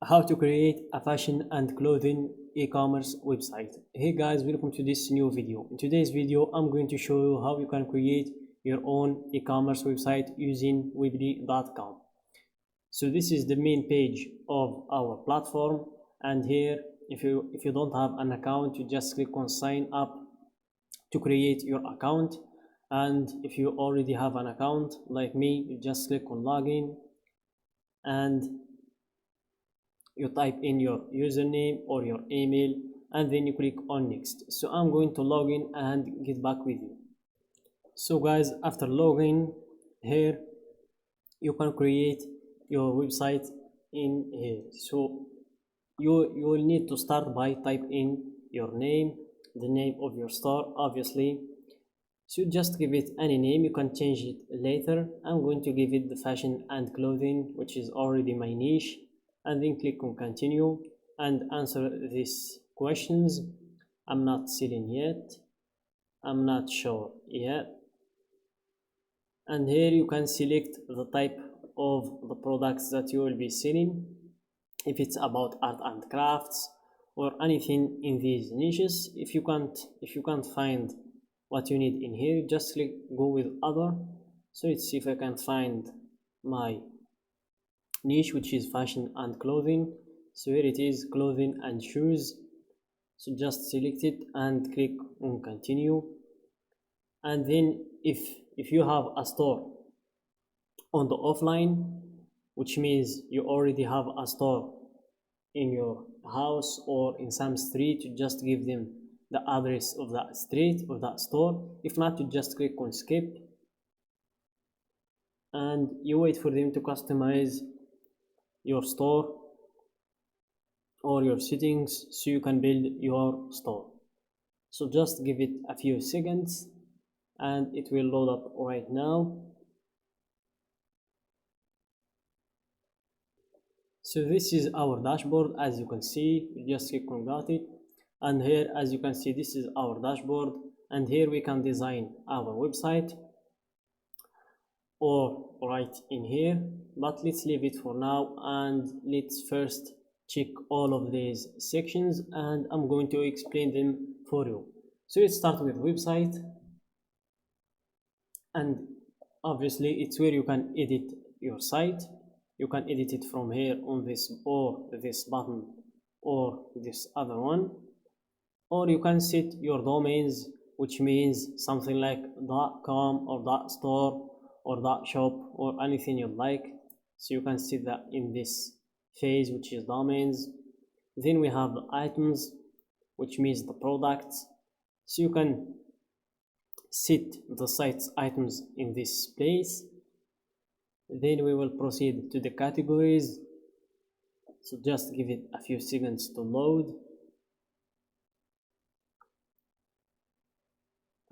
How to create a fashion and clothing e-commerce website. Hey guys, welcome to this new video. In today's video I'm going to show you how you can create your own e-commerce website using weebly.com. So this is the main page of our platform, and here if you don't have an account, you just click on sign up to create your account. And if you already have an account like me, you just click on login and you type in your username or your email, and then you click on next. So I'm going to log in and get back with you. So guys, after login, here you can create your website in here. So you will need to start by type in your name, the name of your store obviously. So just give it any name, you can change it later. I'm going to give it the fashion and clothing, which is already my niche, and then click on continue and answer these questions. I'm not selling yet, I'm not sure yet, and here you can select the type of the products that you will be selling, if it's about art and crafts or anything in these niches. If you can't find what you need in here, just click go with other. So let's see if I can find my niche, which is fashion and clothing. So here it is, clothing and shoes. So just select it and click on continue. And then if you have a store on the offline, which means you already have a store in your house or in some street, you just give them the address of that street or that store. If not, you just click on skip and you wait for them to customize your store or your settings so you can build your store. So just give it a few seconds and it will load up right now. So this is our dashboard. As you can see, you just click on got it, and here as you can see, this is our dashboard, and here we can design our website or right in here, but let's leave it for now and let's first check all of these sections and I'm going to explain them for you. So let's start with website, and obviously it's where you can edit your site. You can edit it from here on this or this button or this other one, or you can set your domains, which means something like .com or .store or .shop or anything you like. So you can set that in this phase, which is domains. Then we have the items, which means the products. So you can set the site's items in this place. Then we will proceed to the categories. So just give it a few seconds to load.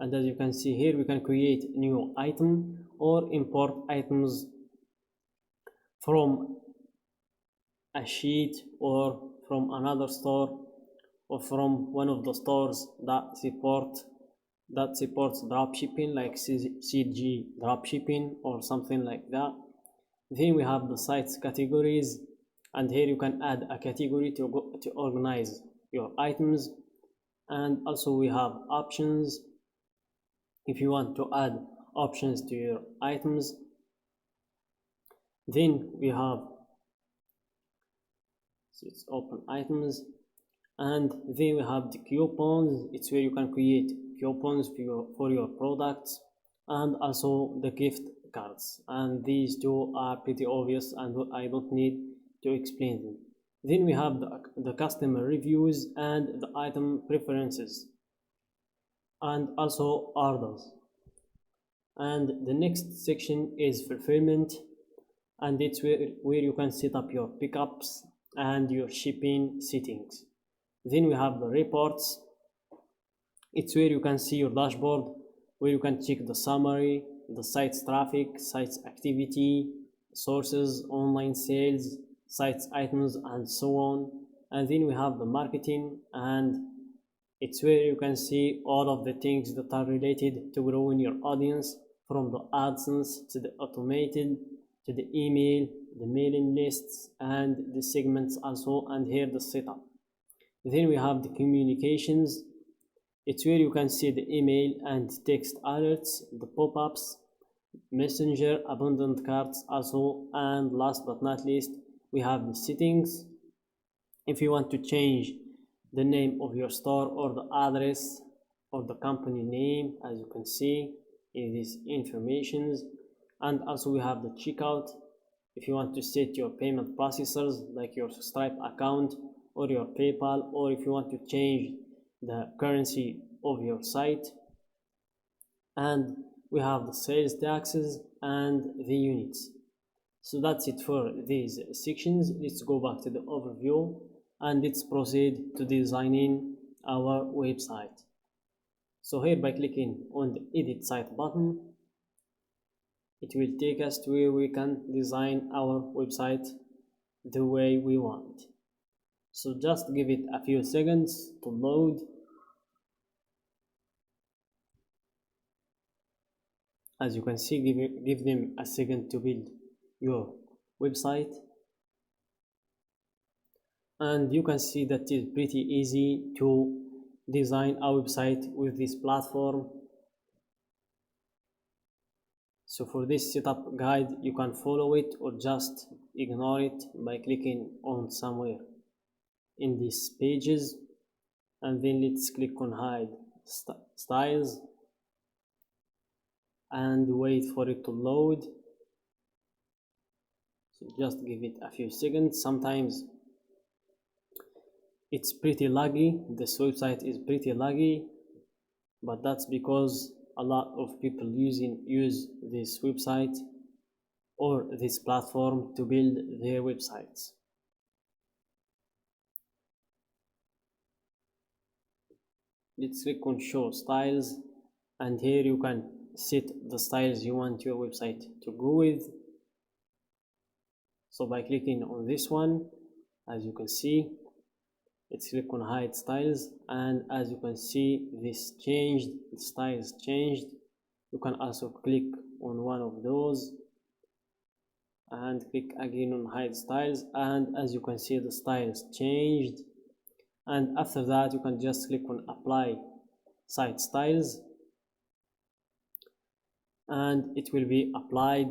And as you can see here, we can create new item or import items from a sheet or from another store or from one of the stores that supports dropshipping, like CG dropshipping or something like that. Then we have the site's categories, and here you can add a category to organize your items. And also we have options, if you want to add options to your items. Then we have, so it's open items, and then we have the coupons. It's where you can create coupons for your products, and also the gift cards, and these two are pretty obvious and I don't need to explain them. Then we have the customer reviews and the item preferences and also orders. And the next section is fulfillment, and it's where you can set up your pickups and your shipping settings. Then we have the reports. It's where you can see your dashboard, where you can check the summary, the site's traffic, site's activity, sources, online sales, site's items, and so on. And then we have the marketing, and it's where you can see all of the things that are related to growing your audience, from the AdSense to the automated to the email, the mailing lists, and the segments also, and here the setup. Then we have the communications. It's where you can see the email and text alerts, the pop-ups, messenger, abandoned carts also, and last but not least we have the settings. If you want to change the name of your store or the address or the company name, as you can see in these informations. And also we have the checkout. If you want to set your payment processors like your Stripe account or your PayPal, or if you want to change the currency of your site. And we have the sales taxes and the units. So that's it for these sections. Let's go back to the overview and let's proceed to designing our website. So here, by clicking on the edit site button, it will take us to where we can design our website the way we want. So just give it a few seconds to load. As you can see, give them a second to build your website. And you can see that it's pretty easy to design a website with this platform. So for this setup guide, you can follow it or just ignore it by clicking on somewhere in these pages. And then let's click on hide styles and wait for it to load. So just give it a few seconds. Sometimes it's pretty laggy. This website is pretty laggy, but that's because a lot of people use this website or this platform to build their websites. Let's click on show styles, and here you can set the styles you want your website to go with. So by clicking on this one, as you can see, let's click on hide styles, and as you can see, this changed, the styles changed. You can also click on one of those and click again on hide styles, and as you can see, the styles changed. And after that, you can just click on apply site styles, and it will be applied,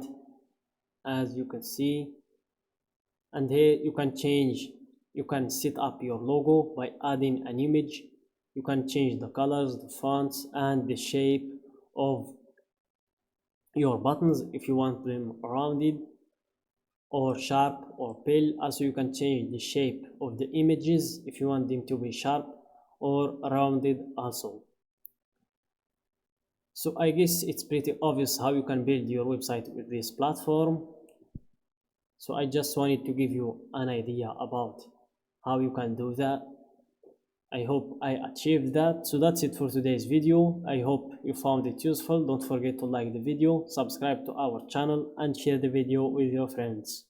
as you can see. And here you can set up your logo by adding an image. You can change the colors, the fonts, and the shape of your buttons if you want them rounded or sharp or pale. Also, you can change the shape of the images if you want them to be sharp or rounded also. So I guess it's pretty obvious how you can build your website with this platform. So I just wanted to give you an idea about how you can do that. I hope I achieved that. So that's it for today's video. I hope you found it useful. Don't forget to like the video, subscribe to our channel, and share the video with your friends.